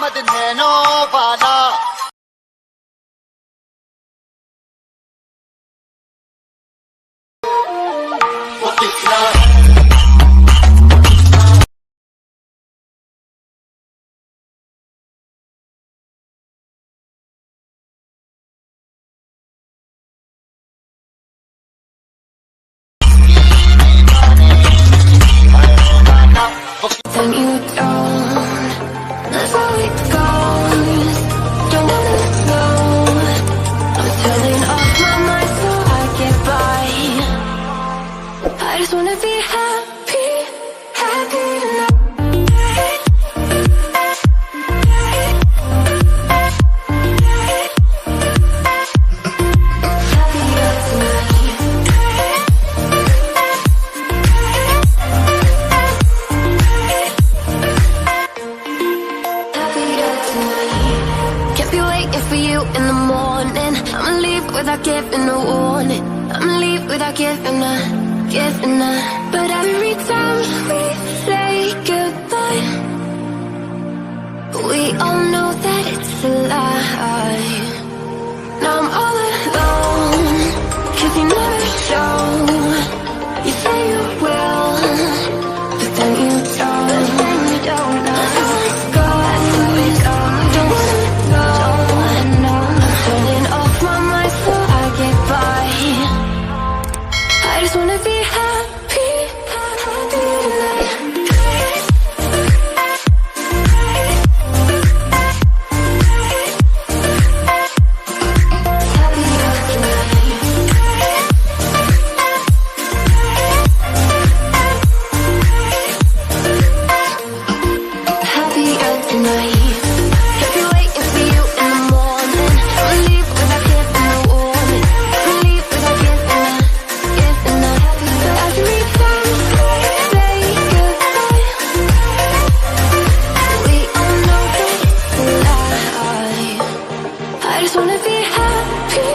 అది నేను Bala Then you don't, that's how it goes. Don't wanna know. I'm turning off my mind so I get by. I just wanna be happy, happy tonight. Happier tonight. Can't be waiting for you in the morning. I'ma leave without giving a warning. I'ma leave without giving a. But every time we say goodbye, we all know that it's a lie. Now I'm all alone, 'cause you never show. You say you will, but then you don't. Let's go. Don't wanna know. I'm turning off my mind so I get by. I just wanna be happy, happy tonight. Happier tonight. Happier tonight. Can't be waiting for you in the morning. I'ma leave without giving a warning. I'ma leave without giving a. But every time we say goodbye, we all know that it's a lie. I just wanna be happy.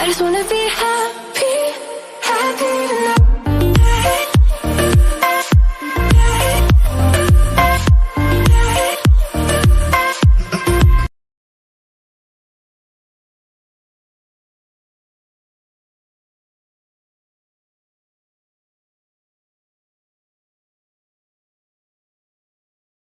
I just wanna be high.